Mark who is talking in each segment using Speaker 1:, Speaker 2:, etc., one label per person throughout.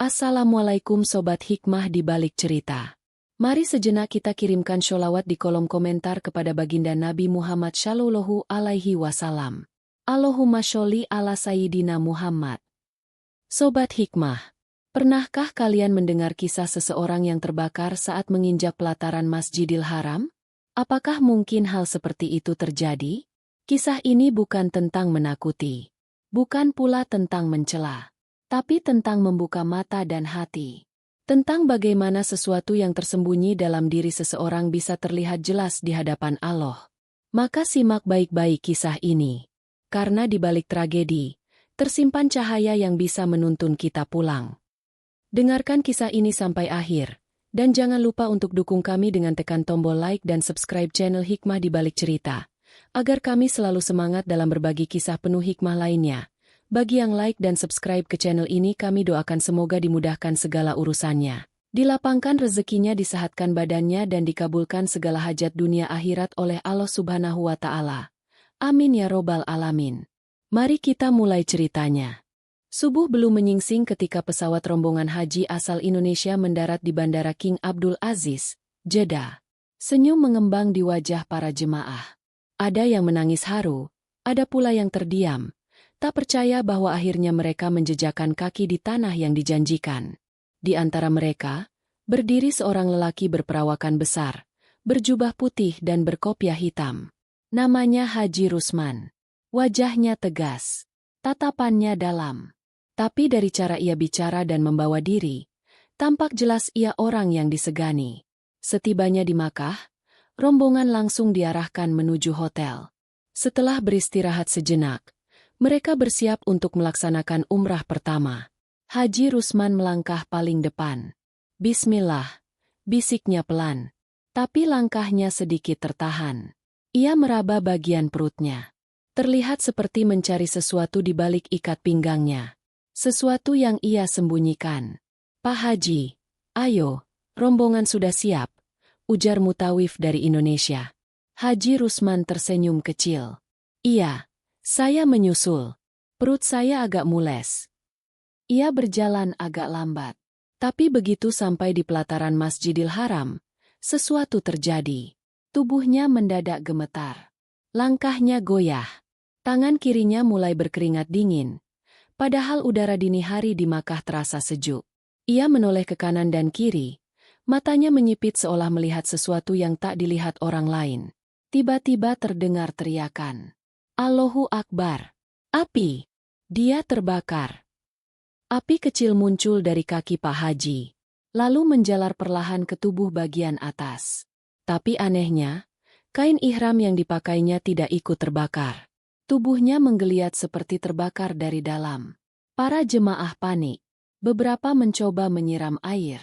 Speaker 1: Assalamualaikum Sobat Hikmah di balik cerita. Mari sejenak kita kirimkan sholawat di kolom komentar kepada baginda Nabi Muhammad Shallallahu Alaihi Wasallam. Allahumma sholli ala Sayyidina Muhammad. Sobat Hikmah, pernahkah kalian mendengar kisah seseorang yang terbakar saat menginjak pelataran Masjidil Haram? Apakah mungkin hal seperti itu terjadi? Kisah ini bukan tentang menakuti, bukan pula tentang mencela, tapi tentang membuka mata dan hati. Tentang bagaimana sesuatu yang tersembunyi dalam diri seseorang bisa terlihat jelas di hadapan Allah. Maka simak baik-baik kisah ini. Karena di balik tragedi, tersimpan cahaya yang bisa menuntun kita pulang. Dengarkan kisah ini sampai akhir. Dan jangan lupa untuk dukung kami dengan tekan tombol like dan subscribe channel Hikmah di balik cerita, agar kami selalu semangat dalam berbagi kisah penuh hikmah lainnya. Bagi yang like dan subscribe ke channel ini, kami doakan semoga dimudahkan segala urusannya, dilapangkan rezekinya, disehatkan badannya, dan dikabulkan segala hajat dunia akhirat oleh Allah Subhanahu wa Ta'ala. Amin ya Robbal Alamin. Mari kita mulai ceritanya. Subuh belum menyingsing ketika pesawat rombongan haji asal Indonesia mendarat di Bandara King Abdul Aziz, Jeddah. Senyum mengembang di wajah para jemaah. Ada yang menangis haru, ada pula yang terdiam, tak percaya bahwa akhirnya mereka menjejakkan kaki di tanah yang dijanjikan. Di antara mereka, berdiri seorang lelaki berperawakan besar, berjubah putih dan berkopiah hitam. Namanya Haji Rusman. Wajahnya tegas, tatapannya dalam. Tapi dari cara ia bicara dan membawa diri, tampak jelas ia orang yang disegani. Setibanya di Makkah, rombongan langsung diarahkan menuju hotel. Setelah beristirahat sejenak, mereka bersiap untuk melaksanakan umrah pertama. Haji Rusman melangkah paling depan. Bismillah, bisiknya pelan, tapi langkahnya sedikit tertahan. Ia meraba bagian perutnya. Terlihat seperti mencari sesuatu di balik ikat pinggangnya. Sesuatu yang ia sembunyikan. Pak Haji, ayo, rombongan sudah siap, ujar Mutawif dari Indonesia. Haji Rusman tersenyum kecil. Iya, saya menyusul. Perut saya agak mules. Ia berjalan agak lambat. Tapi begitu sampai di pelataran Masjidil Haram, sesuatu terjadi. Tubuhnya mendadak gemetar. Langkahnya goyah. Tangan kirinya mulai berkeringat dingin. Padahal udara dini hari di Makkah terasa sejuk. Ia menoleh ke kanan dan kiri. Matanya menyipit seolah melihat sesuatu yang tak dilihat orang lain. Tiba-tiba terdengar teriakan. Allahu Akbar. Api. Dia terbakar. Api kecil muncul dari kaki Pak Haji, lalu menjalar perlahan ke tubuh bagian atas. Tapi anehnya, kain ihram yang dipakainya tidak ikut terbakar. Tubuhnya menggeliat seperti terbakar dari dalam. Para jemaah panik. Beberapa mencoba menyiram air.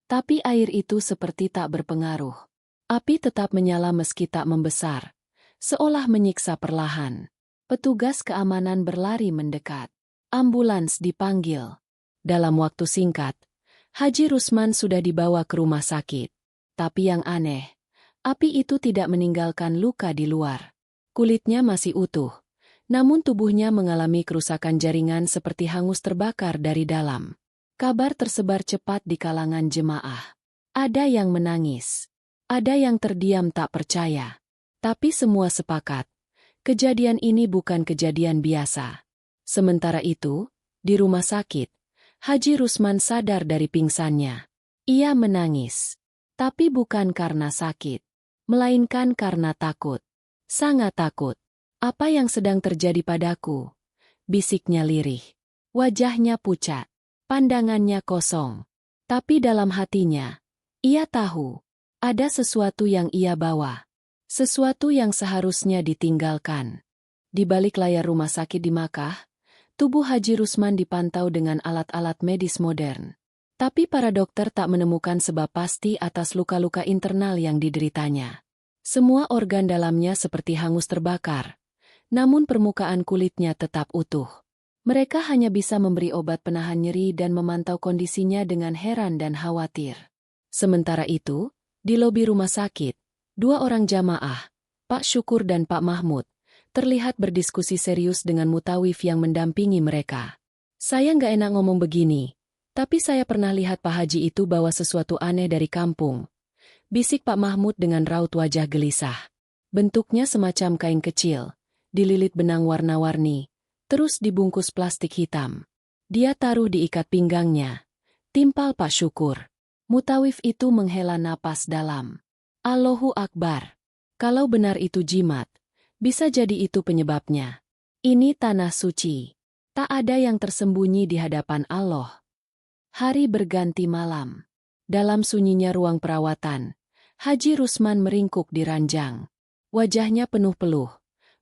Speaker 1: Tapi air itu seperti tak berpengaruh. Api tetap menyala meski tak membesar. Seolah menyiksa perlahan. Petugas keamanan berlari mendekat. Ambulans dipanggil. Dalam waktu singkat, Haji Rusman sudah dibawa ke rumah sakit. Tapi yang aneh, api itu tidak meninggalkan luka di luar. Kulitnya masih utuh, namun tubuhnya mengalami kerusakan jaringan seperti hangus terbakar dari dalam. Kabar tersebar cepat di kalangan jemaah. Ada yang menangis, ada yang terdiam tak percaya. Tapi semua sepakat, kejadian ini bukan kejadian biasa. Sementara itu, di rumah sakit, Haji Rusman sadar dari pingsannya. Ia menangis, tapi bukan karena sakit, melainkan karena takut. Sangat takut. Apa yang sedang terjadi padaku? Bisiknya lirih. Wajahnya pucat. Pandangannya kosong. Tapi dalam hatinya, ia tahu, ada sesuatu yang ia bawa. Sesuatu yang seharusnya ditinggalkan. Di balik layar rumah sakit di Makkah, tubuh Haji Rusman dipantau dengan alat-alat medis modern. Tapi para dokter tak menemukan sebab pasti atas luka-luka internal yang dideritanya. Semua organ dalamnya seperti hangus terbakar, namun permukaan kulitnya tetap utuh. Mereka hanya bisa memberi obat penahan nyeri dan memantau kondisinya dengan heran dan khawatir. Sementara itu, di lobi rumah sakit, dua orang jamaah, Pak Syukur dan Pak Mahmud, terlihat berdiskusi serius dengan Mutawif yang mendampingi mereka. Saya nggak enak ngomong begini, Tapi saya pernah lihat Pak Haji itu bawa sesuatu aneh dari kampung. Bisik Pak Mahmud dengan raut wajah gelisah. Bentuknya semacam kain kecil, dililit benang warna-warni, terus dibungkus plastik hitam. Dia taruh di ikat pinggangnya. Timpal Pak Syukur. Mutawif itu menghela napas dalam. Allahu Akbar. Kalau benar itu jimat, bisa jadi itu penyebabnya. Ini tanah suci. Tak ada yang tersembunyi di hadapan Allah. Hari berganti malam. Dalam sunyinya ruang perawatan, Haji Rusman meringkuk di ranjang. Wajahnya penuh peluh,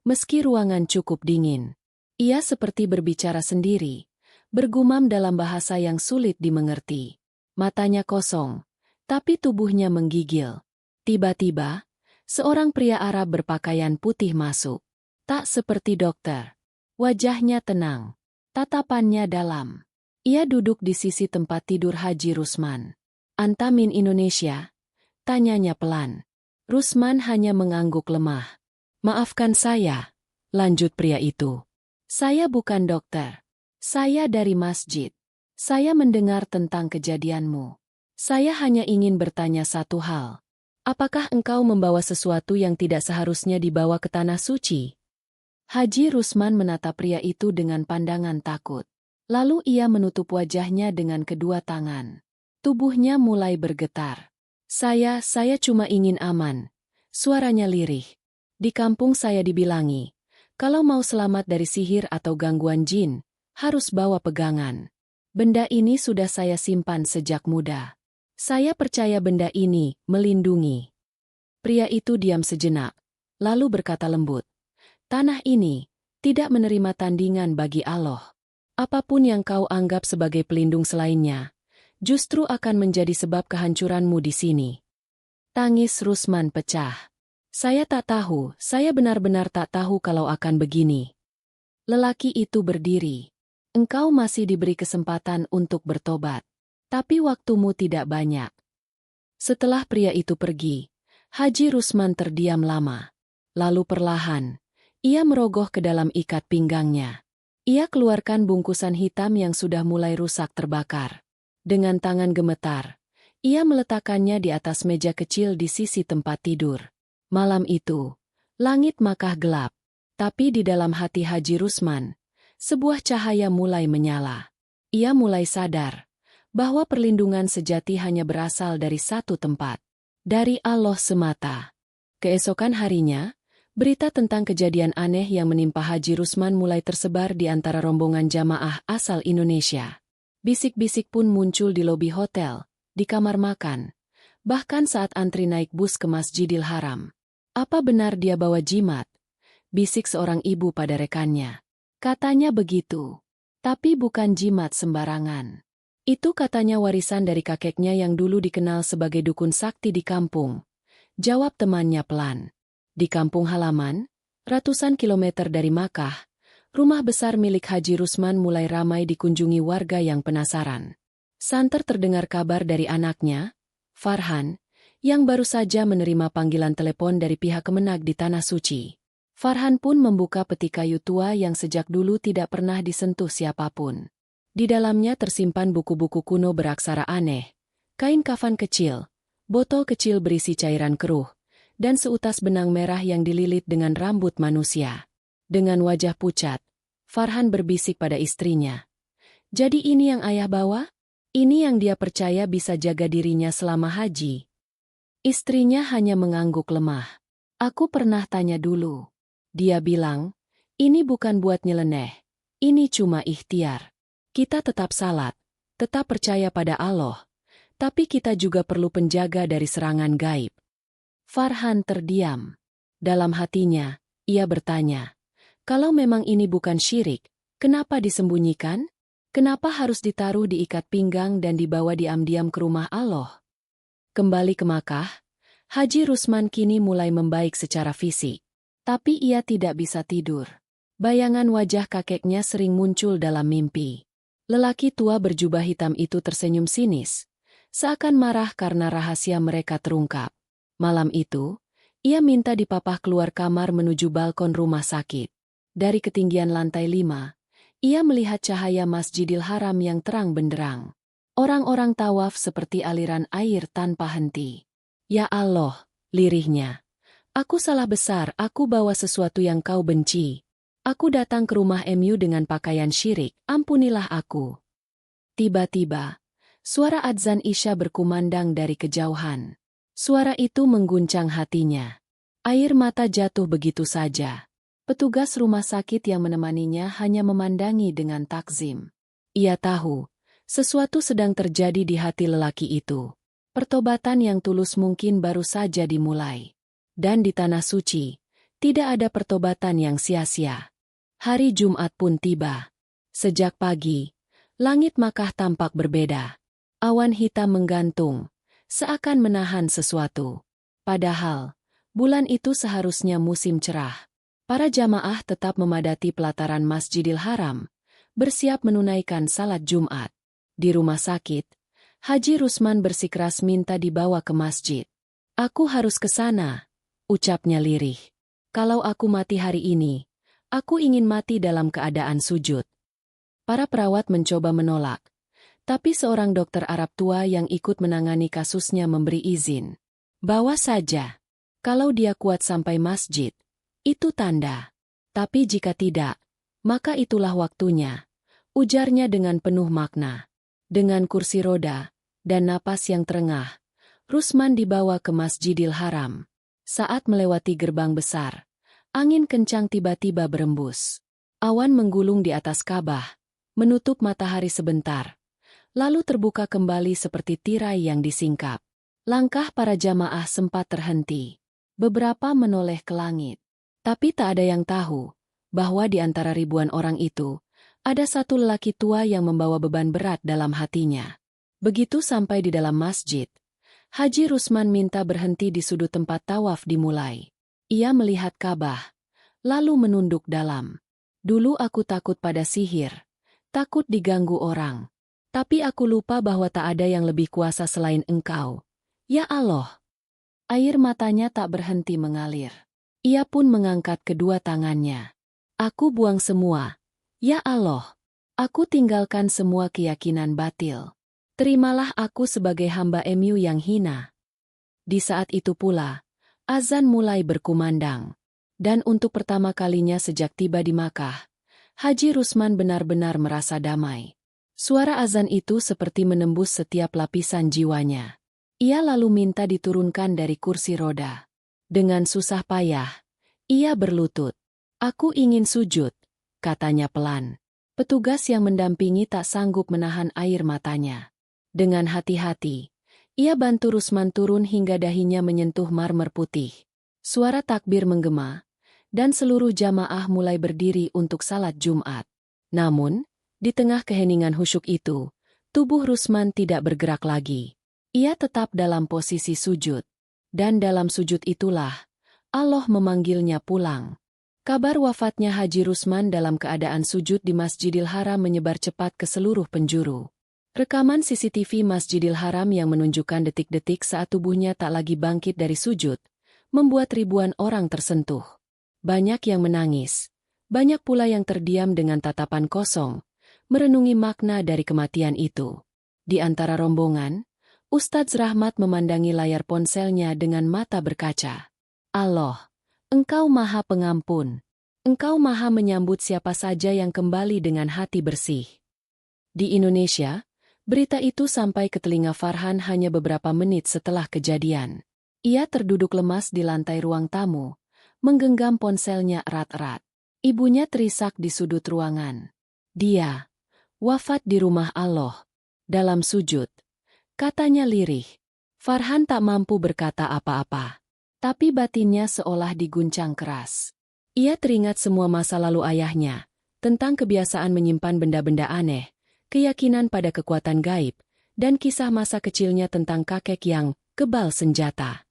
Speaker 1: meski ruangan cukup dingin. Ia seperti berbicara sendiri, bergumam dalam bahasa yang sulit dimengerti. Matanya kosong, tapi tubuhnya menggigil. Tiba-tiba, seorang pria Arab berpakaian putih masuk. Tak seperti dokter. Wajahnya tenang, tatapannya dalam. Ia duduk di sisi tempat tidur Haji Rusman. "Antamin Indonesia?" tanyanya pelan. Rusman hanya mengangguk lemah. "Maafkan saya," lanjut pria itu. "Saya bukan dokter. Saya dari masjid. Saya mendengar tentang kejadianmu. Saya hanya ingin bertanya satu hal. Apakah engkau membawa sesuatu yang tidak seharusnya dibawa ke tanah suci?" Haji Rusman menatap pria itu dengan pandangan takut. Lalu ia menutup wajahnya dengan kedua tangan. Tubuhnya mulai bergetar. Saya cuma ingin aman." Suaranya lirih. "Di kampung saya dibilangi, kalau mau selamat dari sihir atau gangguan jin, harus bawa pegangan. Benda ini sudah saya simpan sejak muda. Saya percaya benda ini melindungi." Pria itu diam sejenak, lalu berkata lembut, "Tanah ini tidak menerima tandingan bagi Allah. Apapun yang kau anggap sebagai pelindung selainnya, justru akan menjadi sebab kehancuranmu di sini." Tangis Rusman pecah. "Saya tak tahu, saya benar-benar tak tahu kalau akan begini." Lelaki itu berdiri. "Engkau masih diberi kesempatan untuk bertobat. Tapi waktumu tidak banyak." Setelah pria itu pergi, Haji Rusman terdiam lama. Lalu perlahan, ia merogoh ke dalam ikat pinggangnya. Ia keluarkan bungkusan hitam yang sudah mulai rusak terbakar. Dengan tangan gemetar, ia meletakkannya di atas meja kecil di sisi tempat tidur. Malam itu, langit makah gelap. Tapi di dalam hati Haji Rusman, sebuah cahaya mulai menyala. Ia mulai sadar bahwa perlindungan sejati hanya berasal dari satu tempat, dari Allah semata. Keesokan harinya, berita tentang kejadian aneh yang menimpa Haji Rusman mulai tersebar di antara rombongan jamaah asal Indonesia. Bisik-bisik pun muncul di lobi hotel, di kamar makan, bahkan saat antri naik bus ke Masjidil Haram. "Apa benar dia bawa jimat?" bisik seorang ibu pada rekannya. "Katanya begitu. Tapi bukan jimat sembarangan. Itu katanya warisan dari kakeknya yang dulu dikenal sebagai dukun sakti di kampung," jawab temannya pelan. Di kampung halaman, ratusan kilometer dari Makkah, rumah besar milik Haji Rusman mulai ramai dikunjungi warga yang penasaran. Santer terdengar kabar dari anaknya, Farhan, yang baru saja menerima panggilan telepon dari pihak Kemenag di Tanah Suci. Farhan pun membuka peti kayu tua yang sejak dulu tidak pernah disentuh siapapun. Di dalamnya tersimpan buku-buku kuno beraksara aneh, kain kafan kecil, botol kecil berisi cairan keruh, dan seutas benang merah yang dililit dengan rambut manusia. Dengan wajah pucat, Farhan berbisik pada istrinya. "Jadi ini yang ayah bawa? Ini yang dia percaya bisa jaga dirinya selama haji?" Istrinya hanya mengangguk lemah. "Aku pernah tanya dulu." Dia bilang, "Ini bukan buat nyeleneh. Ini cuma ikhtiar. Kita tetap salat, tetap percaya pada Allah, tapi kita juga perlu penjaga dari serangan gaib." Farhan terdiam. Dalam hatinya, ia bertanya, kalau memang ini bukan syirik, kenapa disembunyikan? Kenapa harus ditaruh di ikat pinggang dan dibawa diam-diam ke rumah Allah? Kembali ke Makkah, Haji Rusman kini mulai membaik secara fisik. Tapi ia tidak bisa tidur. Bayangan wajah kakeknya sering muncul dalam mimpi. Lelaki tua berjubah hitam itu tersenyum sinis, seakan marah karena rahasia mereka terungkap. Malam itu, ia minta dipapah keluar kamar menuju balkon rumah sakit. Dari ketinggian lantai 5, ia melihat cahaya Masjidil Haram yang terang benderang. Orang-orang tawaf seperti aliran air tanpa henti. Ya Allah, lirihnya. Aku salah besar, aku bawa sesuatu yang kau benci. Aku datang ke rumah MU dengan pakaian syirik, ampunilah aku. Tiba-tiba, suara adzan Isya berkumandang dari kejauhan. Suara itu mengguncang hatinya. Air mata jatuh begitu saja. Petugas rumah sakit yang menemaninya hanya memandangi dengan takzim. Ia tahu, sesuatu sedang terjadi di hati lelaki itu. Pertobatan yang tulus mungkin baru saja dimulai. Dan di tanah suci, tidak ada pertobatan yang sia-sia. Hari Jumat pun tiba. Sejak pagi, langit Makkah tampak berbeda. Awan hitam menggantung, seakan menahan sesuatu. Padahal, bulan itu seharusnya musim cerah. Para jamaah tetap memadati pelataran Masjidil Haram, bersiap menunaikan salat Jumat. Di rumah sakit, Haji Rusman bersikeras minta dibawa ke masjid. Aku harus ke sana, ucapnya lirih. Kalau aku mati hari ini, aku ingin mati dalam keadaan sujud. Para perawat mencoba menolak, tapi seorang dokter Arab tua yang ikut menangani kasusnya memberi izin. Bawa saja. Kalau dia kuat sampai masjid, itu tanda. Tapi jika tidak, maka itulah waktunya, ujarnya dengan penuh makna. Dengan kursi roda dan napas yang terengah, Rusman dibawa ke Masjidil Haram. Saat melewati gerbang besar, angin kencang tiba-tiba berembus. Awan menggulung di atas Ka'bah, menutup matahari sebentar, lalu terbuka kembali seperti tirai yang disingkap. Langkah para jamaah sempat terhenti. Beberapa menoleh ke langit. Tapi tak ada yang tahu bahwa di antara ribuan orang itu, ada satu lelaki tua yang membawa beban berat dalam hatinya. Begitu sampai di dalam masjid, Haji Rusman minta berhenti di sudut tempat tawaf dimulai. Ia melihat Ka'bah, lalu menunduk dalam. Dulu aku takut pada sihir, takut diganggu orang. Tapi aku lupa bahwa tak ada yang lebih kuasa selain Engkau. Ya Allah! Air matanya tak berhenti mengalir. Ia pun mengangkat kedua tangannya. Aku buang semua. Ya Allah! Aku tinggalkan semua keyakinan batil. Terimalah aku sebagai hamba MU yang hina. Di saat itu pula, azan mulai berkumandang. Dan untuk pertama kalinya sejak tiba di Makkah, Haji Rusman benar-benar merasa damai. Suara azan itu seperti menembus setiap lapisan jiwanya. Ia lalu minta diturunkan dari kursi roda. Dengan susah payah, ia berlutut. Aku ingin sujud, katanya pelan. Petugas yang mendampingi tak sanggup menahan air matanya. Dengan hati-hati, ia bantu Rusman turun hingga dahinya menyentuh marmer putih. Suara takbir menggema, dan seluruh jamaah mulai berdiri untuk salat Jumat. Namun, di tengah keheningan khusyuk itu, tubuh Rusman tidak bergerak lagi. Ia tetap dalam posisi sujud. Dan dalam sujud itulah, Allah memanggilnya pulang. Kabar wafatnya Haji Rusman dalam keadaan sujud di Masjidil Haram menyebar cepat ke seluruh penjuru. Rekaman CCTV Masjidil Haram yang menunjukkan detik-detik saat tubuhnya tak lagi bangkit dari sujud, membuat ribuan orang tersentuh. Banyak yang menangis, banyak pula yang terdiam dengan tatapan kosong, merenungi makna dari kematian itu. Di antara rombongan, Ustadz Rahmat memandangi layar ponselnya dengan mata berkaca. Allah, Engkau Maha Pengampun. Engkau Maha menyambut siapa saja yang kembali dengan hati bersih. Di Indonesia, berita itu sampai ke telinga Farhan hanya beberapa menit setelah kejadian. Ia terduduk lemas di lantai ruang tamu, menggenggam ponselnya erat-erat. Ibunya terisak di sudut ruangan. Dia wafat di rumah Allah, dalam sujud. Katanya lirih. Farhan tak mampu berkata apa-apa. Tapi batinnya seolah diguncang keras. Ia teringat semua masa lalu ayahnya, tentang kebiasaan menyimpan benda-benda aneh, keyakinan pada kekuatan gaib, dan kisah masa kecilnya tentang kakek yang kebal senjata.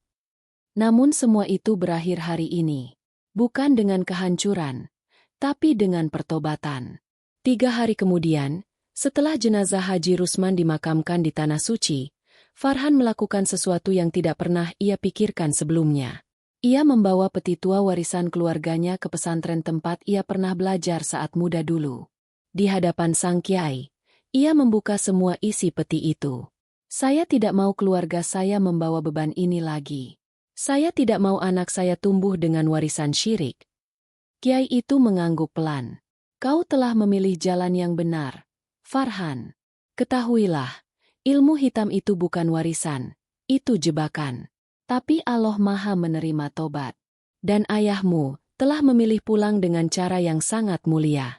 Speaker 1: Namun semua itu berakhir hari ini. Bukan dengan kehancuran, tapi dengan pertobatan. 3 hari kemudian, setelah jenazah Haji Rusman dimakamkan di Tanah Suci, Farhan melakukan sesuatu yang tidak pernah ia pikirkan sebelumnya. Ia membawa peti tua warisan keluarganya ke pesantren tempat ia pernah belajar saat muda dulu. Di hadapan sang kiai, Ia membuka semua isi peti itu. Saya tidak mau keluarga saya membawa beban ini lagi. Saya tidak mau anak saya tumbuh dengan warisan syirik. Kiai itu mengangguk pelan. Kau telah memilih jalan yang benar, Farhan. Ketahuilah, ilmu hitam itu bukan warisan, itu jebakan. Tapi Allah Maha menerima tobat. Dan ayahmu telah memilih pulang dengan cara yang sangat mulia.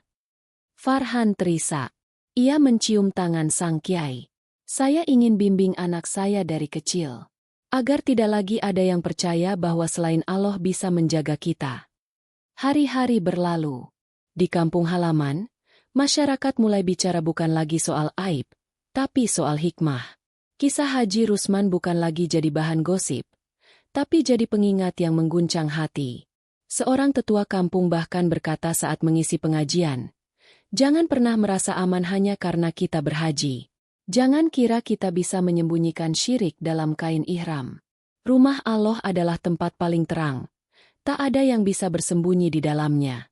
Speaker 1: Farhan terisak. Ia mencium tangan sang kiai. Saya ingin bimbing anak saya dari kecil. Agar tidak lagi ada yang percaya bahwa selain Allah bisa menjaga kita. Hari-hari berlalu. Di kampung halaman, masyarakat mulai bicara bukan lagi soal aib, tapi soal hikmah. Kisah Haji Rusman bukan lagi jadi bahan gosip, tapi jadi pengingat yang mengguncang hati. Seorang tetua kampung bahkan berkata saat mengisi pengajian, "Jangan pernah merasa aman hanya karena kita berhaji. Jangan kira kita bisa menyembunyikan syirik dalam kain ihram. Rumah Allah adalah tempat paling terang. Tak ada yang bisa bersembunyi di dalamnya."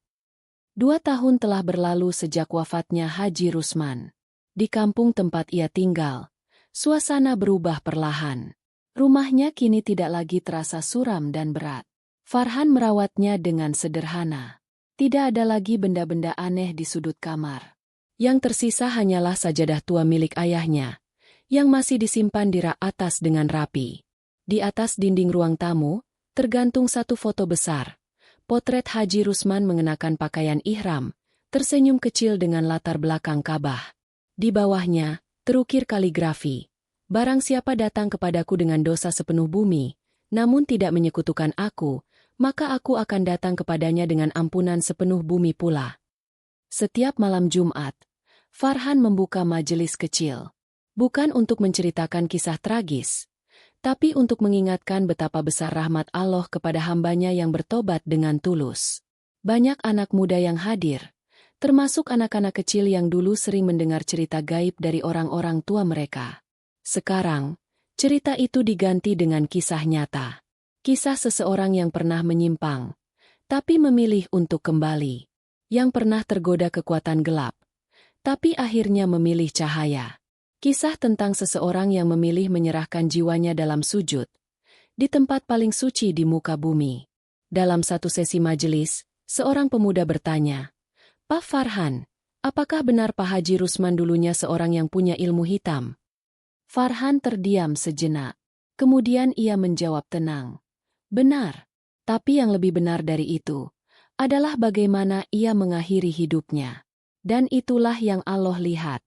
Speaker 1: 2 tahun telah berlalu sejak wafatnya Haji Rusman. Di kampung tempat ia tinggal, suasana berubah perlahan. Rumahnya kini tidak lagi terasa suram dan berat. Farhan merawatnya dengan sederhana. Tidak ada lagi benda-benda aneh di sudut kamar. Yang tersisa hanyalah sajadah tua milik ayahnya, yang masih disimpan di rak atas dengan rapi. Di atas dinding ruang tamu, tergantung satu foto besar. Potret Haji Rusman mengenakan pakaian ihram, tersenyum kecil dengan latar belakang Ka'bah. Di bawahnya, terukir kaligrafi. Barang siapa datang kepadaku dengan dosa sepenuh bumi, namun tidak menyekutukan aku, maka aku akan datang kepadanya dengan ampunan sepenuh bumi pula. Setiap malam Jumat, Farhan membuka majelis kecil. Bukan untuk menceritakan kisah tragis, tapi untuk mengingatkan betapa besar rahmat Allah kepada hambanya yang bertobat dengan tulus. Banyak anak muda yang hadir, termasuk anak-anak kecil yang dulu sering mendengar cerita gaib dari orang-orang tua mereka. Sekarang, cerita itu diganti dengan kisah nyata. Kisah seseorang yang pernah menyimpang, tapi memilih untuk kembali. Yang pernah tergoda kekuatan gelap, tapi akhirnya memilih cahaya. Kisah tentang seseorang yang memilih menyerahkan jiwanya dalam sujud, di tempat paling suci di muka bumi. Dalam satu sesi majelis, seorang pemuda bertanya, "Pak Farhan, apakah benar Pak Haji Rusman dulunya seorang yang punya ilmu hitam?" Farhan terdiam sejenak. Kemudian ia menjawab tenang, "Benar, tapi yang lebih benar dari itu adalah bagaimana ia mengakhiri hidupnya. Dan itulah yang Allah lihat."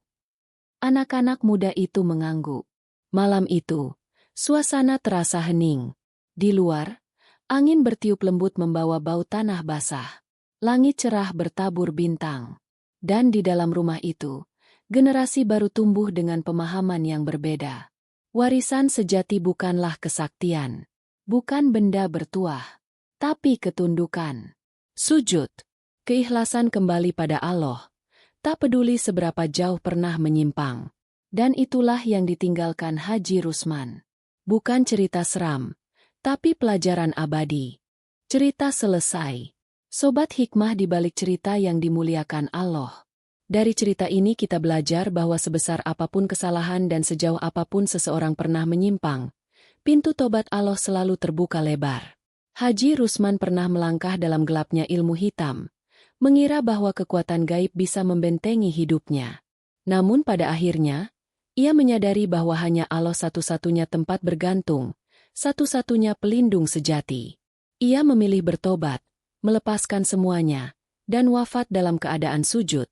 Speaker 1: Anak-anak muda itu mengangguk. Malam itu, suasana terasa hening. Di luar, angin bertiup lembut membawa bau tanah basah. Langit cerah bertabur bintang. Dan di dalam rumah itu, generasi baru tumbuh dengan pemahaman yang berbeda. Warisan sejati bukanlah kesaktian, bukan benda bertuah, tapi ketundukan. Sujud, keikhlasan kembali pada Allah. Tak peduli seberapa jauh pernah menyimpang. Dan itulah yang ditinggalkan Haji Rusman. Bukan cerita seram, tapi pelajaran abadi. Cerita selesai. Sobat hikmah di balik cerita yang dimuliakan Allah. Dari cerita ini kita belajar bahwa sebesar apapun kesalahan dan sejauh apapun seseorang pernah menyimpang, pintu tobat Allah selalu terbuka lebar. Haji Rusman pernah melangkah dalam gelapnya ilmu hitam, mengira bahwa kekuatan gaib bisa membentengi hidupnya. Namun pada akhirnya, ia menyadari bahwa hanya Allah satu-satunya tempat bergantung, satu-satunya pelindung sejati. Ia memilih bertobat, melepaskan semuanya, dan wafat dalam keadaan sujud,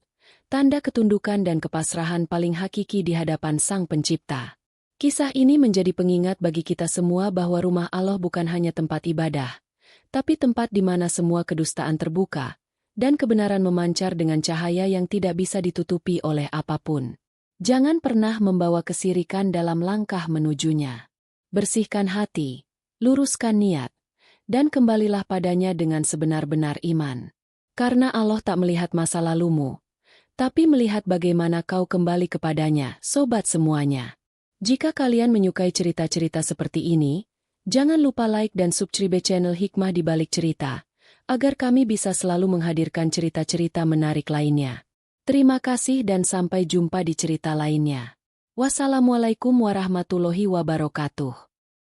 Speaker 1: tanda ketundukan dan kepasrahan paling hakiki di hadapan Sang Pencipta. Kisah ini menjadi pengingat bagi kita semua bahwa rumah Allah bukan hanya tempat ibadah, tapi tempat di mana semua kedustaan terbuka, dan kebenaran memancar dengan cahaya yang tidak bisa ditutupi oleh apapun. Jangan pernah membawa kesirikan dalam langkah menujunya. Bersihkan hati, luruskan niat, dan kembalilah padanya dengan sebenar-benar iman. Karena Allah tak melihat masa lalumu, tapi melihat bagaimana kau kembali kepadanya, sobat semuanya. Jika kalian menyukai cerita-cerita seperti ini, jangan lupa like dan subscribe channel Hikmah di Balik Cerita, agar kami bisa selalu menghadirkan cerita-cerita menarik lainnya. Terima kasih dan sampai jumpa di cerita lainnya. Wassalamualaikum warahmatullahi wabarakatuh.